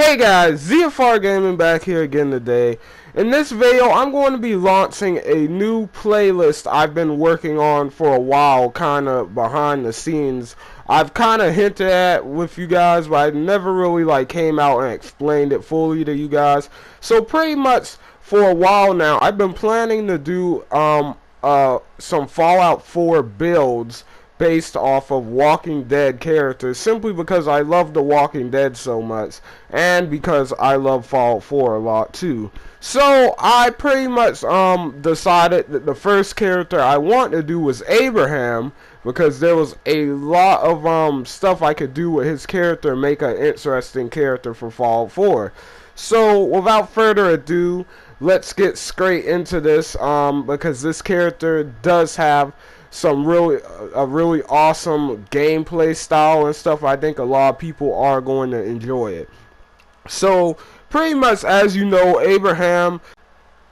Hey guys, ZFR Gaming back here again today. In this video, I'm going to be launching a new playlist I've been working on for a while, kind of behind the scenes. I've kind of hinted at with you guys, but I never really came out and explained it fully to you guys. So pretty much for a while now, I've been planning to do some Fallout 4 builds based off of Walking Dead characters, simply because I love The Walking Dead so much, and because I love Fallout 4 a lot too. So I pretty much decided that the first character I want to do was Abraham, because there was a lot of stuff I could do with his character, make an interesting character for Fallout 4. So without further ado, let's get straight into this, because this character does have some really awesome gameplay style and stuff. I think a lot of people are going to enjoy it. So pretty much, as you know, Abraham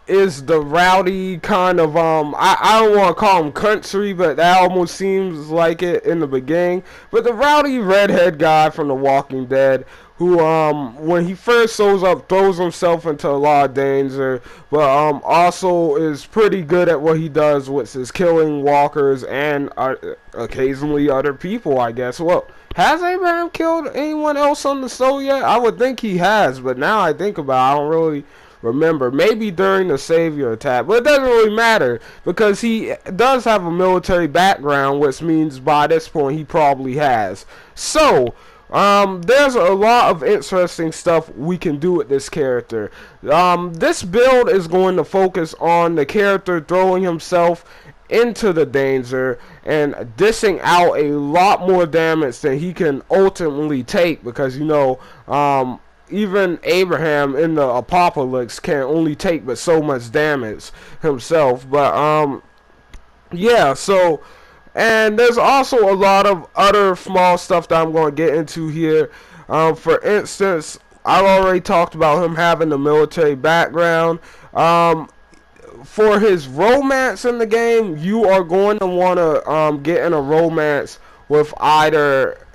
is the rowdy kind of I don't want to call him country, but that almost seems like it in the beginning, but the rowdy redhead guy from The Walking Dead, who when he first shows up, throws himself into a lot of danger, but also is pretty good at what he does, which is killing walkers and occasionally other people, I guess. Well, has Abraham killed anyone else on the show yet? I would think he has, but now I think about it, I don't really remember. Maybe during the Savior attack, but it doesn't really matter because he does have a military background, which means by this point he probably has. So there's a lot of interesting stuff we can do with this character. This build is going to focus on the character throwing himself into the danger and dishing out a lot more damage than he can ultimately take, because you know even Abraham in the apocalypse can only take but so much damage himself. But yeah, so, and there's also a lot of other small stuff that I'm going to get into here. For instance, I've already talked about him having a military background. For his romance in the game, you are going to want to get in a romance with either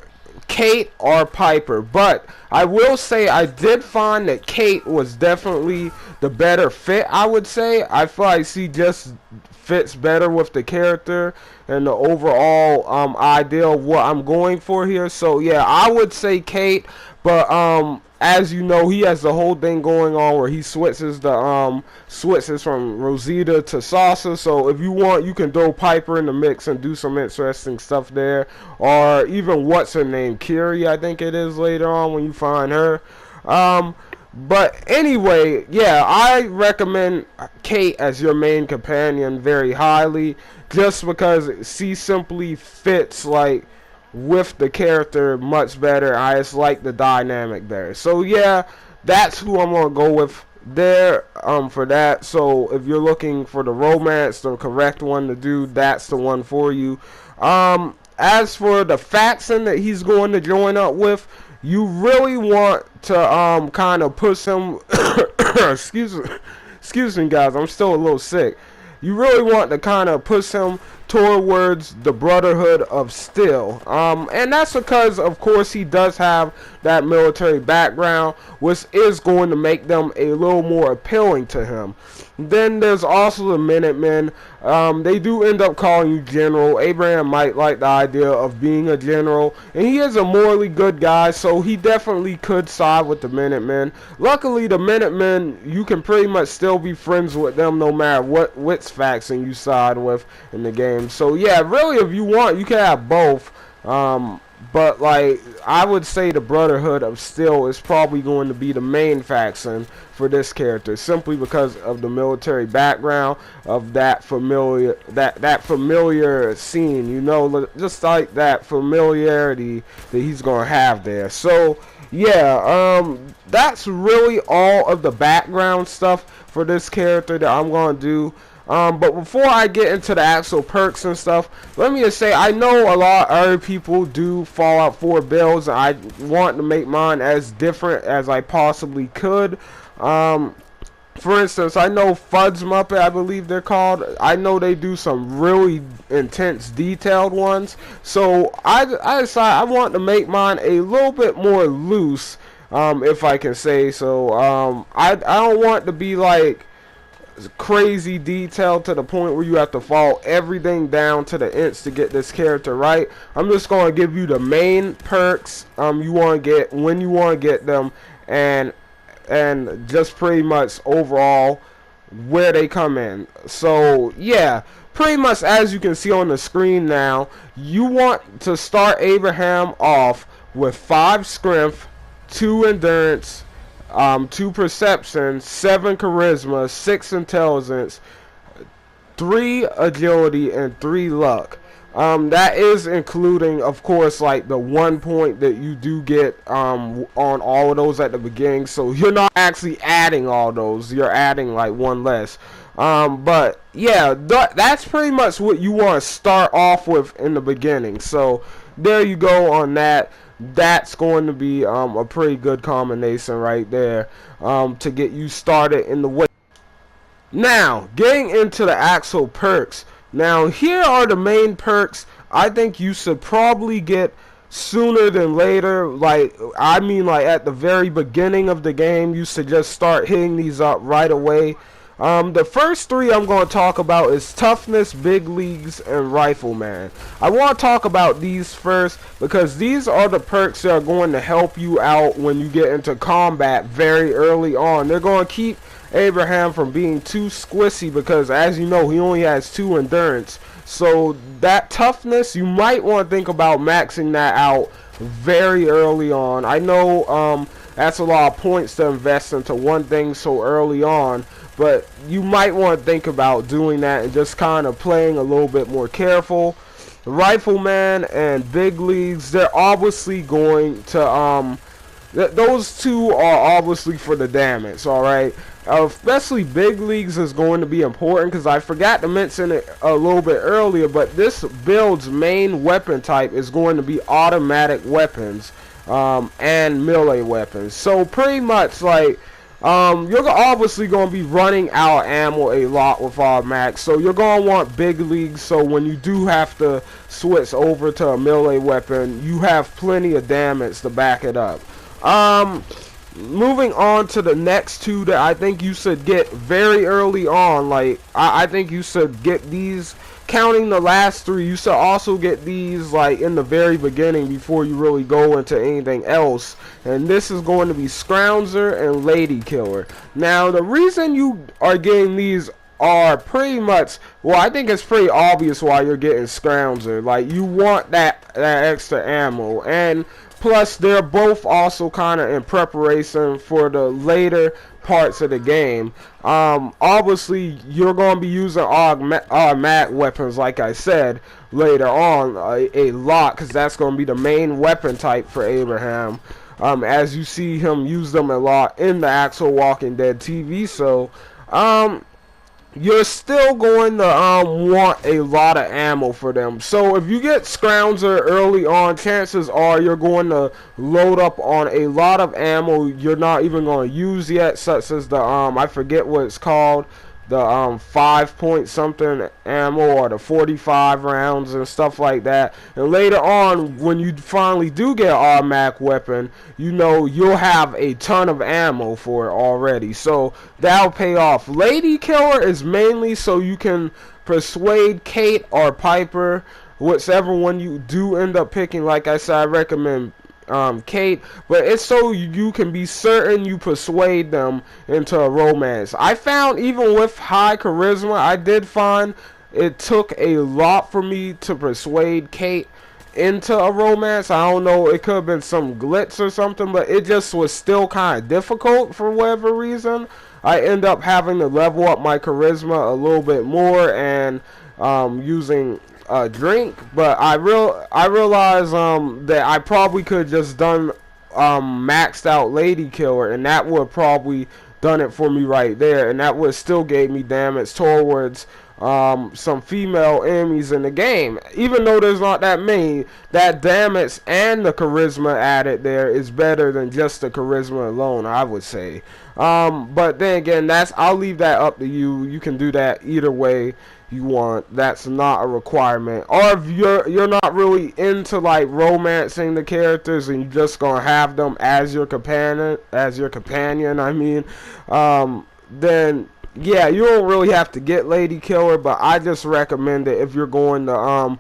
Kate or Piper, but I will say I did find that Kate was definitely the better fit. I would say I feel like she just fits better with the character and the overall idea of what I'm going for here. So yeah, I would say Kate, but as you know, he has the whole thing going on where he switches from Rosita to Salsa. So if you want, you can throw Piper in the mix and do some interesting stuff there, or even what's her name, Kiri, I think it is, later on when you find her. But anyway, yeah, I recommend Kate as your main companion very highly, just because she simply fits with the character much better. I just like the dynamic there. So yeah, that's who I'm gonna go with there for that. So if you're looking for the romance, the correct one to do, that's the one for you. As for the faction that he's going to join up with, you really want to kind of push him excuse me guys, I'm still a little sick. You really want to kind of push him towards the Brotherhood of Steel. And that's because, of course, he does have that military background, which is going to make them a little more appealing to him. Then there's also the Minutemen. They do end up calling you General. Abraham might like the idea of being a general, and he is a morally good guy, so he definitely could side with the Minutemen. Luckily, the Minutemen, you can pretty much still be friends with them no matter which faction you side with in the game. So yeah, really, if you want, you can have both. But I would say the Brotherhood of Steel is probably going to be the main faction for this character, simply because of the military background, of that familiar scene, you know, just like that familiarity that he's gonna have there. So yeah, that's really all of the background stuff for this character that I'm gonna do. But before I get into the actual perks and stuff, let me just say, I know a lot of other people do Fallout 4 builds, and I want to make mine as different as I possibly could. For instance, I know Fudge Muppet, I believe they're called. I know they do some really intense, detailed ones. So I decided I want to make mine a little bit more loose if I can say so. I don't want to be like crazy detailed to the point where you have to follow everything down to the inch to get this character right. I'm just going to give you the main perks you want to get, when you want to get them, and just pretty much overall where they come in. So yeah, pretty much as you can see on the screen now, you want to start Abraham off with 5 strength, 2 endurance, 2 perception, 7 charisma, 6 intelligence, 3 agility, and 3 luck. That is including, of course, like the 1 point that you do get on all of those at the beginning. So you're not actually adding all those; you're adding like 1 less. But yeah, that's pretty much what you want to start off with in the beginning. So there you go on that. That's going to be a pretty good combination right there to get you started in the way. Now, getting into the actual perks. Now, here are the main perks I think you should probably get sooner than later. Like, I mean, like at the very beginning of the game, you should just start hitting these up right away. The first 3 I'm going to talk about is Toughness, Big Leagues, and Rifleman. I want to talk about these first because these are the perks that are going to help you out when you get into combat very early on. They're going to keep Abraham from being too squishy because, as you know, he only has 2 endurance. So that toughness, you might want to think about maxing that out very early on. I know that's a lot of points to invest into one thing so early on, but you might want to think about doing that and just kind of playing a little bit more careful. Rifleman and Big Leagues, they're obviously going to those 2 are obviously for the damage, alright? Especially Big Leagues is going to be important because I forgot to mention it a little bit earlier, but this build's main weapon type is going to be automatic weapons and melee weapons. So pretty much like you're obviously going to be running out of ammo a lot with automatic, so you're going to want Big Leagues so when you do have to switch over to a melee weapon, you have plenty of damage to back it up. Moving on to the next 2 that I think you should get very early on. Like I think you should get these, counting the last 3, you should also get these like in the very beginning before you really go into anything else. And this is going to be Scrounger and Lady Killer. Now the reason you are getting these are pretty much, well, I think it's pretty obvious why you're getting Scrounger. Like you want that extra ammo, and plus they're both also kind of in preparation for the later parts of the game. Obviously you're going to be using automatic weapons like I said later on a lot, because that's going to be the main weapon type for Abraham, as you see him use them a lot in the actual Walking Dead TV show. You're still going to want a lot of ammo for them. So if you get Scrounger early on, chances are you're going to load up on a lot of ammo you're not even going to use yet, such as the I forget what it's called, the 5 point something ammo, or the 45 rounds and stuff like that. And later on, when you finally do get an automatic weapon, you know you'll have a ton of ammo for it already, so that'll pay off. Lady Killer is mainly so you can persuade Kate or Piper, whichever one you do end up picking. Like I said, I recommend Kate, but it's so you can be certain you persuade them into a romance. I found even with high charisma, I did find it took a lot for me to persuade Kate into a romance. I don't know, it could have been some glitch or something, but it just was still kind of difficult for whatever reason. I end up having to level up my charisma a little bit more and using drink, but I realized that I probably could have just done maxed out Lady Killer, and that would have probably done it for me right there, and that would still gave me damage towards some female enemies in the game. Even though there's not that many, that damage and the charisma added there is better than just the charisma alone, I would say. But then again, I'll leave that up to you. You can do that either way you want, that's not a requirement. Or if you're not really into like romancing the characters and you're just gonna have them as your companion, I mean, then yeah, you don't really have to get Lady Killer, but I just recommend it if you're going to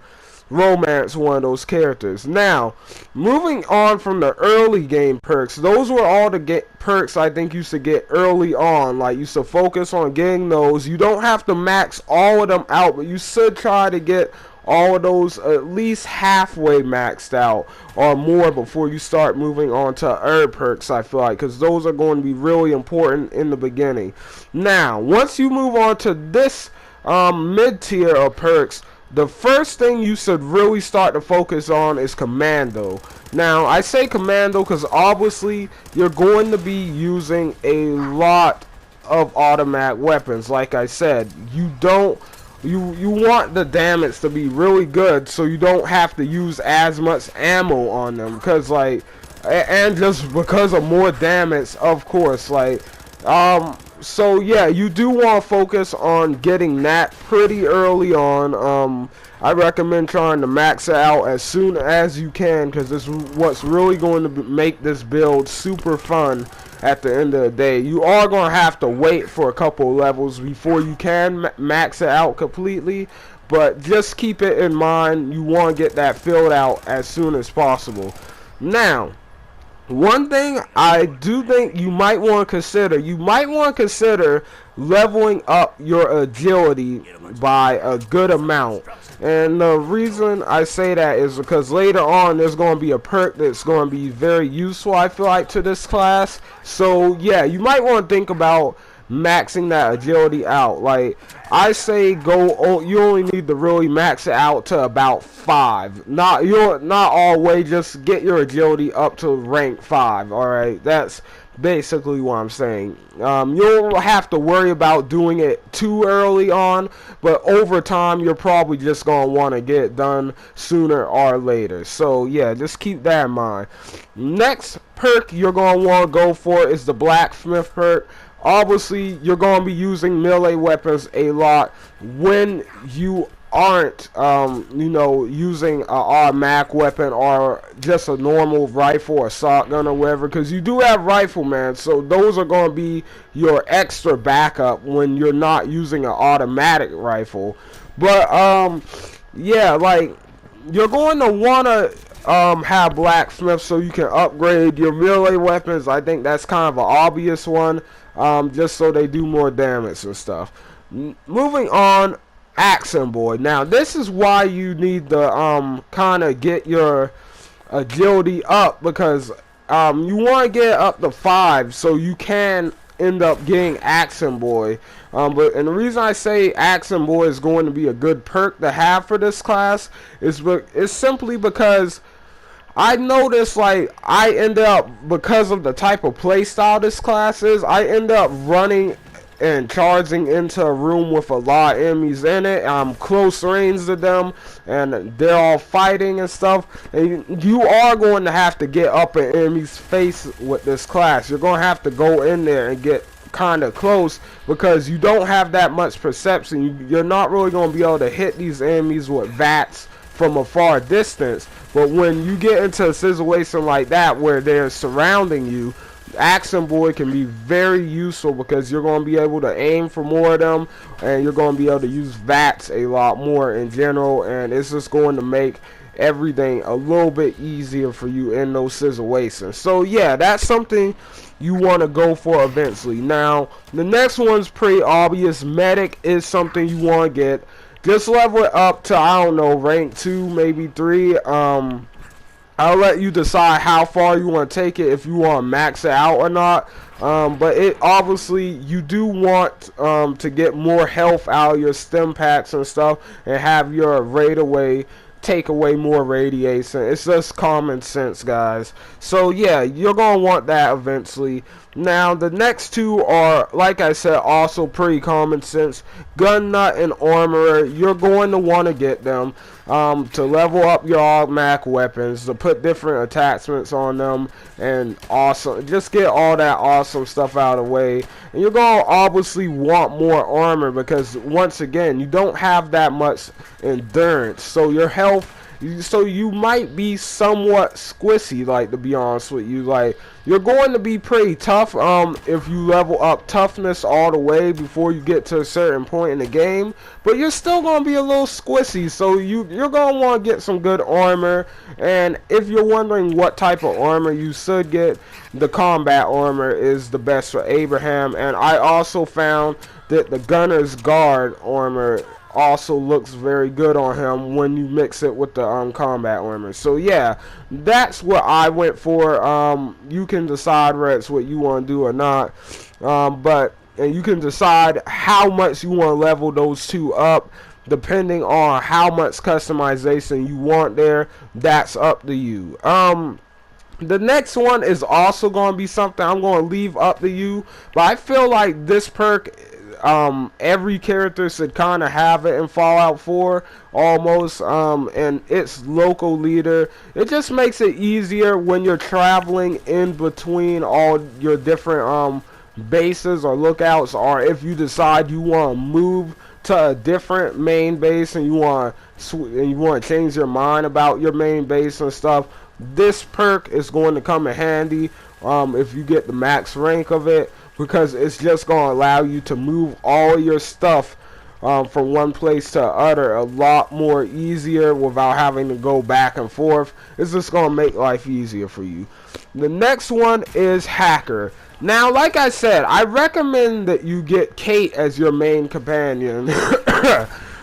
romance one of those characters. Now, moving on from the early game perks, those were all the perks I think you should get early on. Like, you should focus on getting those. You don't have to max all of them out, but you should try to get all of those at least halfway maxed out or more before you start moving on to herb perks, I feel like, because those are going to be really important in the beginning. Now, once you move on to this mid-tier of perks, the first thing you should really start to focus on is Commando. Now, I say Commando because obviously you're going to be using a lot of automatic weapons. Like I said, you want the damage to be really good so you don't have to use as much ammo on them, because like, and just because of more damage, of course, like, so yeah, you do want to focus on getting that pretty early on. I recommend trying to max it out as soon as you can, because this is what's really going to make this build super fun at the end of the day. You are going to have to wait for a couple levels before you can max it out completely, but just keep it in mind, you want to get that filled out as soon as possible. Now, one thing I do think you might want to consider leveling up your agility by a good amount. And the reason I say that is because later on there's going to be a perk that's going to be very useful, I feel like, to this class. So yeah, you might want to think about maxing that agility out. Like, I say you only need to really max it out to about 5. Not all the way, just get your agility up to rank 5. Alright, that's basically what I'm saying. You don't have to worry about doing it too early on, but over time you're probably just going to want to get it done sooner or later. So yeah, just keep that in mind. Next perk you're going to want to go for is the blacksmith perk. Obviously, you're going to be using melee weapons a lot when you aren't, using an automatic weapon or just a normal rifle or shotgun or whatever, because you do have rifleman, so those are going to be your extra backup when you're not using an automatic rifle. But, yeah, like, you're going to want to have blacksmith so you can upgrade your melee weapons. I think that's kind of an obvious one. Just so they do more damage and stuff. Moving on, Accent Boy. Now, this is why you need to kind of get your agility up, because you want to get up to 5 so you can end up getting Accent Boy. And the reason I say Accent Boy is going to be a good perk to have for this class is simply because I noticed, like, I end up, because of the type of playstyle this class is, I end up running and charging into a room with a lot of enemies in it. I'm close range to them, and they're all fighting and stuff. And you are going to have to get up in enemies' face with this class. You're going to have to go in there and get kind of close, because you don't have that much perception. You're not really going to be able to hit these enemies with VATS from a far distance. But when you get into a situation like that where they're surrounding you, Accent Boy can be very useful, because you're going to be able to aim for more of them, and you're going to be able to use VATS a lot more in general, and it's just going to make everything a little bit easier for you in those situations. So yeah, that's something you want to go for eventually. Now, the next one's pretty obvious. Medic is something you want to get. Just level it up to, I don't know, rank 2, maybe 3. I'll let you decide how far you want to take it, if you want to max it out or not. But it obviously, you do want to get more health out of your stim packs and stuff, and have your raid away take away more radiation. It's just common sense, guys. So yeah, you're gonna want that eventually. Now the next two are, like I said, also pretty common sense. Gun Nut and Armorer, you're going to want to get them. to level up your automatic weapons, to put different attachments on them, and awesome, just get all that awesome stuff out of the way. And you're going to obviously want more armor because, once again, you don't have that much endurance, so your health, so you might be somewhat squishy, like, to be honest with you. Like, you're going to be pretty tough if you level up toughness all the way before you get to a certain point in the game, but you're still going to be a little squishy, so you're going to want to get some good armor. And if you're wondering what type of armor you should get, the combat armor is the best for Abraham. And I also found that the Gunner's Guard armor also looks very good on him when you mix it with the combat armor. So yeah, that's what I went for. You can decide whether it's what you want to do or not, and you can decide how much you want to level those two up depending on how much customization you want there. That's up to you. The next one is also going to be something I'm going to leave up to you, but I feel like this perk, every character should kind of have it in Fallout 4 almost, and it's local leader. It just makes it easier when you're traveling in between all your different bases or lookouts, or if you decide you want to move to a different main base and you want to change your mind about your main base and stuff. This perk is going to come in handy if you get the max rank of it, because it's just going to allow you to move all your stuff from one place to other a lot more easier without having to go back and forth. It's just going to make life easier for you. The next one is Hacker. Now, like I said, I recommend that you get Kate as your main companion.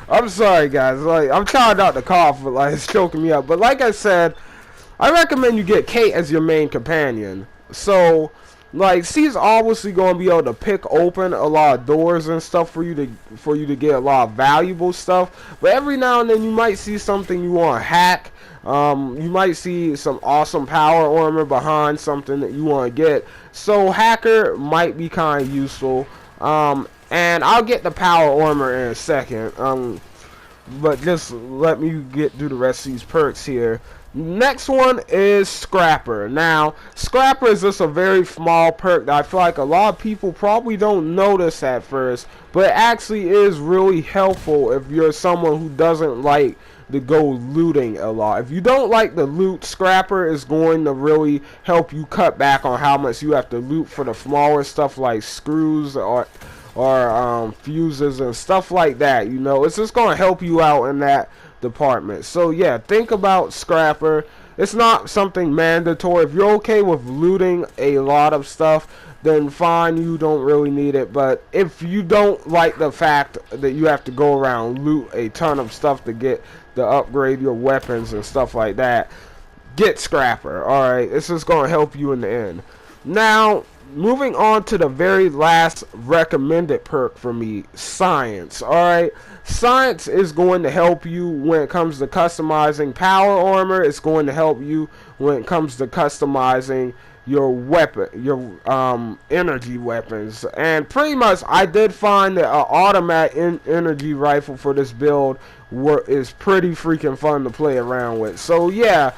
I'm sorry, guys. Like, I'm trying not to cough, but like, it's choking me up. But like I said, I recommend you get Kate as your main companion. So, like, she's obviously going to be able to pick open a lot of doors and stuff for you to get a lot of valuable stuff. But every now and then you might see something you want to hack. You might see some awesome power armor behind something that you want to get. So Hacker might be kind of useful. And I'll get the power armor in a second. But just let me get through the rest of these perks here. Next one is Scrapper. Now, Scrapper is just a very small perk that I feel like a lot of people probably don't notice at first, but it actually is really helpful if you're someone who doesn't like to go looting a lot. If you don't like the loot, Scrapper is going to really help you cut back on how much you have to loot for the smaller stuff like screws or fuses and stuff like that. You know, it's just going to help you out in that department. So yeah, think about Scrapper. It's not something mandatory. If you're okay with looting a lot of stuff, then fine, you don't really need it. But if you don't like the fact that you have to go around loot a ton of stuff to upgrade your weapons and stuff like that, get Scrapper. Alright, this is going to help you in the end. Now, moving on to the very last recommended perk for me, Science. Alright, Science is going to help you when it comes to customizing power armor. It's going to help you when it comes to customizing your weapon, your energy weapons. And pretty much I did find that an automatic energy rifle for this build is pretty freaking fun to play around with. So yeah,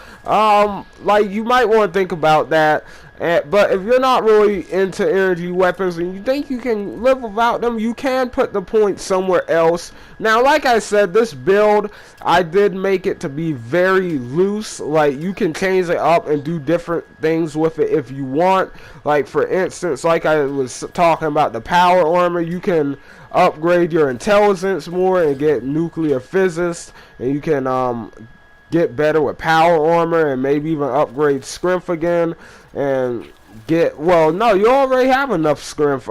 like, you might want to think about that. But if you're not really into energy weapons and you think you can live without them, you can put the point somewhere else. Now, like I said, this build, I did make it to be very loose. Like, you can change it up and do different things with it if you want. Like, for instance, like I was talking about the power armor, you can upgrade your intelligence more and get nuclear physicist, and you can get better with power armor and maybe even upgrade strength again and get, well, no, you already have enough strength,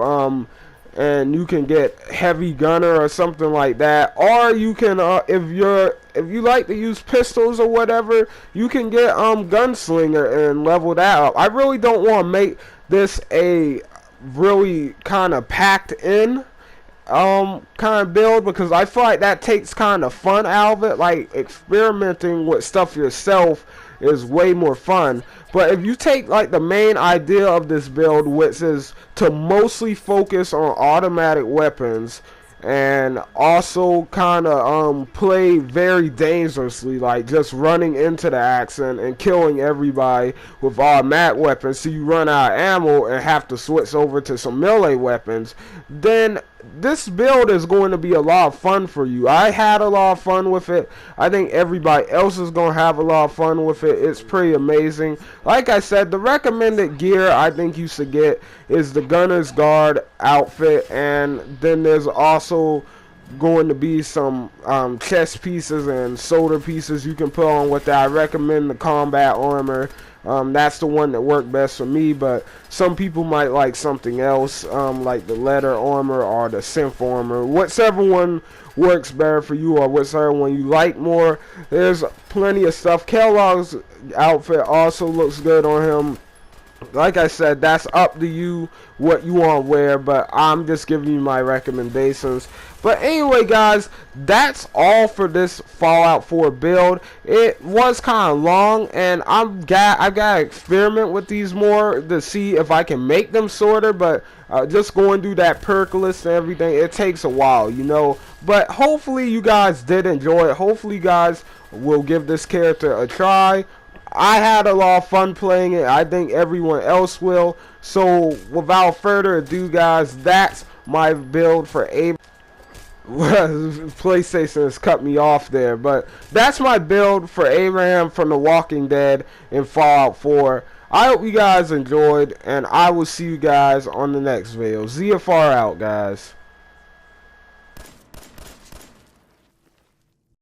and you can get heavy gunner or something like that. Or you can, if you like to use pistols or whatever, you can get gunslinger and level that up. I really don't want to make this a really kind of packed in kind of build, because I feel like that takes kind of fun out of it. Like, experimenting with stuff yourself is way more fun. But if you take like the main idea of this build, which is to mostly focus on automatic weapons and also kind of play very dangerously, like just running into the accent and killing everybody with automatic weapons, so you run out of ammo and have to switch over to some melee weapons, then this build is going to be a lot of fun for you. I had a lot of fun with it. I think everybody else is going to have a lot of fun with it. It's pretty amazing. Like I said, the recommended gear I think you should get is the Gunner's Guard outfit, and then there's also going to be some chest pieces and shoulder pieces you can put on with that. I recommend the combat armor. That's the one that worked best for me, but some people might like something else, like the leather armor or the synth armor. Whichever one works better for you, or whichever one you like more. There's plenty of stuff. Kellogg's outfit also looks good on him. Like I said, that's up to you what you want to wear, but I'm just giving you my recommendations. But anyway, guys, that's all for this Fallout 4 build. It was kind of long, and I've got to experiment with these more to see if I can make them shorter. But just going through that perk list and everything, it takes a while, you know. But hopefully you guys did enjoy it. Hopefully you guys will give this character a try. I had a lot of fun playing it. I think everyone else will. So without further ado, guys, that's my build for A. PlayStation has cut me off there, but that's my build for Abraham from The Walking Dead in Fallout 4. I hope you guys enjoyed, and I will see you guys on the next video. ZFR out, guys.